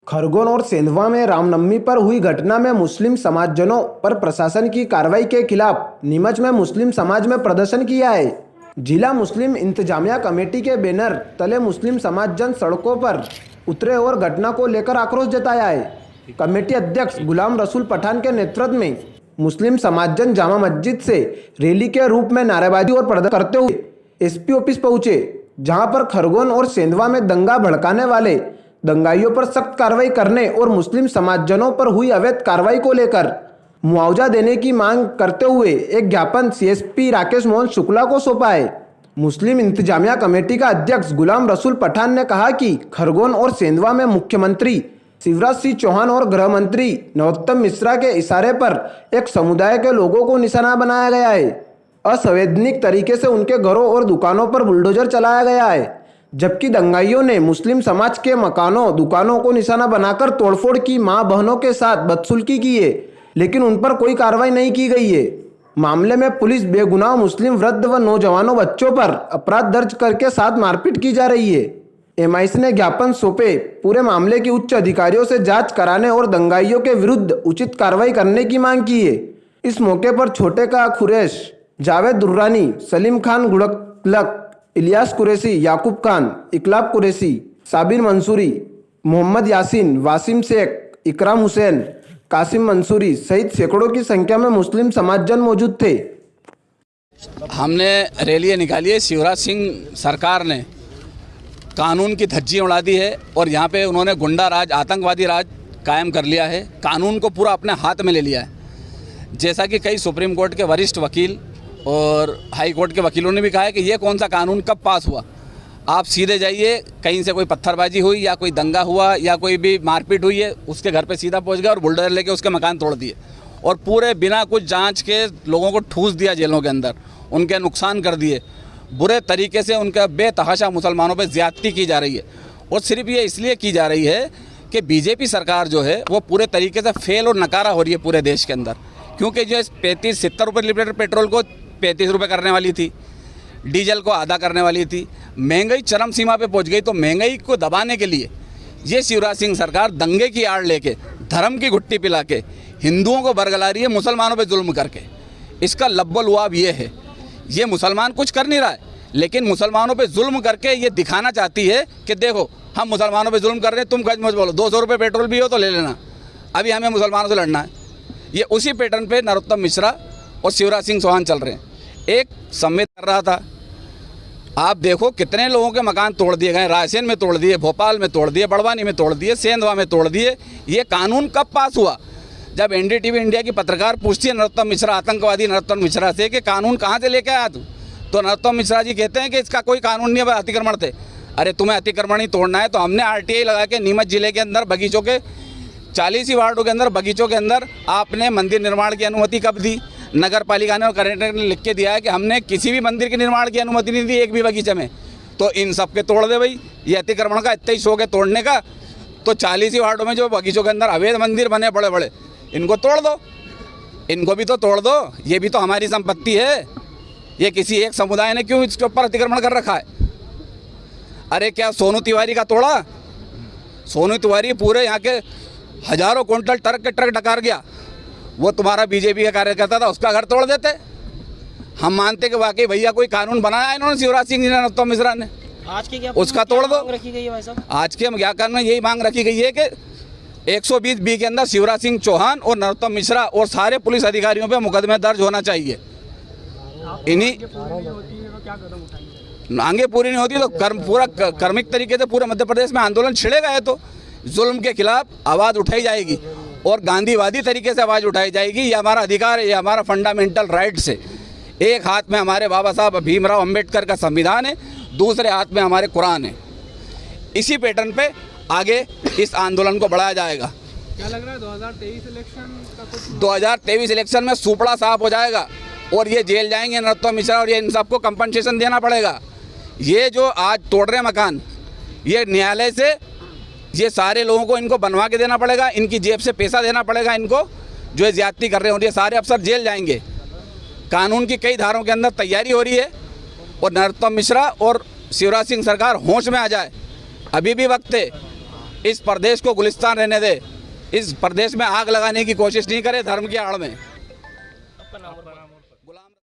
खरगोन और सेंधवा में रामनवमी पर हुई घटना में मुस्लिम समाजजनों पर प्रशासन की कार्रवाई के खिलाफ नीमच में मुस्लिम समाज में प्रदर्शन किया है। जिला मुस्लिम इंतजामिया कमेटी के बैनर तले मुस्लिम समाजजन सड़कों पर उतरे और घटना को लेकर आक्रोश जताया है। कमेटी अध्यक्ष गुलाम रसूल पठान के नेतृत्व में मुस्लिम समाजजन जामा मस्जिद से रैली के रूप में नारेबाजी और प्रदर्शन करते हुए एसपी ऑफिस पहुंचे, जहां पर खरगोन और सेंधवा में दंगा भड़काने वाले दंगाइयों पर सख्त कार्रवाई करने और मुस्लिम समाजजनों पर हुई अवैध कार्रवाई को लेकर मुआवजा देने की मांग करते हुए एक ज्ञापन सीएसपी राकेश मोहन शुक्ला को सौंपा है। मुस्लिम इंतजामिया कमेटी का अध्यक्ष गुलाम रसूल पठान ने कहा कि खरगोन और सेंधवा में मुख्यमंत्री शिवराज सिंह चौहान और गृह मंत्री नरोत्तम मिश्रा के इशारे पर एक समुदाय के लोगों को निशाना बनाया गया है। असंवैधानिक तरीके से उनके घरों और दुकानों पर बुलडोजर चलाया गया है, जबकि दंगाइयों ने मुस्लिम समाज के मकानों दुकानों को निशाना बनाकर तोड़फोड़ की मां बहनों के साथ बदसलूकी की है, लेकिन उन पर कोई कार्रवाई नहीं की गई है। मामले में पुलिस बेगुनाह मुस्लिम वृद्ध व नौजवानों बच्चों पर अपराध दर्ज करके साथ मारपीट की जा रही है। एमआईसी ने ज्ञापन सौंपे पूरे मामले की उच्च अधिकारियों से जांच कराने और दंगाइयों के विरुद्ध उचित कार्रवाई करने की मांग की है। इस मौके पर छोटे का खुरेश, जावेद दुर्रानी, सलीम खान गुड़कलक, इलियास कुरैशी, याकूब खान, इकलाब कुरैशी, साबिर मंसूरी, मोहम्मद यासीन, वासिम शेख, इकराम हुसैन, कासिम मंसूरी सहित सैकड़ों की संख्या में मुस्लिम समाजजन मौजूद थे। हमने रैली निकाली है। शिवराज सिंह सरकार ने कानून की धज्जी उड़ा दी है और यहाँ पे उन्होंने गुंडा राज, आतंकवादी राज कायम कर लिया है। कानून को पूरा अपने हाथ में ले लिया है। जैसा कि कई सुप्रीम कोर्ट के वरिष्ठ वकील और हाई कोर्ट के वकीलों ने भी कहा है कि ये कौन सा कानून कब पास हुआ। आप सीधे जाइए, कहीं से कोई पत्थरबाजी हुई या कोई दंगा हुआ या कोई भी मारपीट हुई है, उसके घर पे सीधा पहुंच गया और बुलडोजर लेके उसके मकान तोड़ दिए और पूरे बिना कुछ जांच के लोगों को ठूस दिया जेलों के अंदर, उनके नुकसान कर दिए। बुरे तरीके से उनका बेतहाशा मुसलमानों पर ज़्यादती की जा रही है और सिर्फ ये इसलिए की जा रही है कि बीजेपी सरकार जो है वो पूरे तरीके से फेल और नकारा हो रही है पूरे देश के अंदर। क्योंकि जो 35-70 रुपये लीटर पेट्रोल को 35 रुपये करने वाली थी, डीजल को आधा करने वाली थी, महंगाई चरम सीमा पे पहुंच गई। तो महंगाई को दबाने के लिए ये शिवराज सिंह सरकार दंगे की आड़ लेके, धर्म की घुट्टी पिला के हिंदुओं को बरगला रही है, मुसलमानों पे जुल्म करके। इसका लब्बो-लुआब ये है, ये मुसलमान कुछ कर नहीं रहा है, लेकिन मुसलमानों पे जुल्म करके ये दिखाना चाहती है कि देखो हम मुसलमानों पे जुल्म कर रहे हैं, तुम कच मच बोलो, 200 रुपये पेट्रोल भी हो तो ले लेना, अभी हमें मुसलमानों से लड़ना है। ये उसी पैटर्न पे नरोत्तम मिश्रा और शिवराज सिंह चौहान चल रहे हैं। एक संवेद कर रहा था, आप देखो कितने लोगों के मकान तोड़ दिए गए, रायसेन में तोड़ दिए, भोपाल में तोड़ दिए, बड़वानी में तोड़ दिए, सेंधवा में तोड़ दिए। ये कानून कब पास हुआ? जब एनडीटीवी इंडिया की पत्रकार पूछती है नरोत्तम मिश्रा, आतंकवादी नरोत्तम मिश्रा से कि कानून कहाँ से लेके आया तू, तो नरोत्तम मिश्रा जी कहते हैं कि इसका कोई कानून नहीं है, अतिक्रमण थे। अरे तुम्हें अतिक्रमण ही तोड़ना है तो हमने RTI लगा के नीमच जिले के अंदर बगीचों के 40 ही वार्डों के अंदर बगीचों के अंदर आपने मंदिर निर्माण की अनुमति कब दी? नगर पालिका ने और कलेक्टर ने लिख के दिया है कि हमने किसी भी मंदिर के निर्माण की अनुमति नहीं दी एक भी बगीचे में। तो इन सब के तोड़ दे भाई, ये अतिक्रमण का इतना ही शौक है तोड़ने का, तो 40 ही वार्डों में जो बगीचों के अंदर अवैध मंदिर बने बड़े बड़े, इनको तोड़ दो, इनको भी तो तोड़ दो, ये भी तो हमारी संपत्ति है। ये किसी एक समुदाय ने क्यों इसके ऊपर अतिक्रमण कर रखा है? अरे क्या सोनू तिवारी का तोड़ा? सोनू तिवारी पूरे यहाँ के हजारों क्विंटल ट्रक के ट्रक डकार गया, वो तुम्हारा बीजेपी का कार्यकर्ता था, उसका घर तोड़ देते। हम मानते कि वाकई भैया कोई कानून बनाया इन्होंने शिवराज सिंह जी ने, नरोत्तम मिश्रा ने, आज के क्या उसका तोड़ दो। रखी गई है भाई साहब? आज के ज्ञापन में यही मांग रखी गई है कि 120B के अंदर शिवराज सिंह चौहान और नरोत्तम मिश्रा और सारे पुलिस अधिकारियों पे मुकदमे दर्ज होना चाहिए। इन्हीं मांगे पूरी नहीं होती तो पूरा कर्मिक तरीके से पूरे मध्य प्रदेश में आंदोलन छिड़ेगा है, तो जुल्म के खिलाफ आवाज़ उठाई जाएगी और गांधीवादी तरीके से आवाज़ उठाई जाएगी। ये हमारा अधिकार है, ये हमारा फंडामेंटल राइट्स है। एक हाथ में हमारे बाबा साहब भीमराव अंबेडकर का संविधान है, दूसरे हाथ में हमारे कुरान है। इसी पैटर्न पे आगे इस आंदोलन को बढ़ाया जाएगा। क्या लग रहा है 2023 इलेक्शन का कुछ? 2023 इलेक्शन में सुपड़ा साफ हो जाएगा और ये जेल जाएंगे नरोत्तम मिश्रा और ये इन सबको कंपनसेशन देना पड़ेगा। ये जो आज तोड़ रहे मकान, ये न्यायालय से ये सारे लोगों को इनको बनवा के देना पड़ेगा, इनकी जेब से पैसा देना पड़ेगा इनको, जो ये ज्यादती कर रहे हैं। ये सारे अफसर जेल जाएंगे। कानून की कई धारों के अंदर तैयारी हो रही है और नरोत्तम मिश्रा और शिवराज सिंह सरकार होश में आ जाए, अभी भी वक्त है। इस प्रदेश को गुलिस्तान रहने दे, इस प्रदेश में आग लगाने की कोशिश नहीं करे धर्म की आड़ में।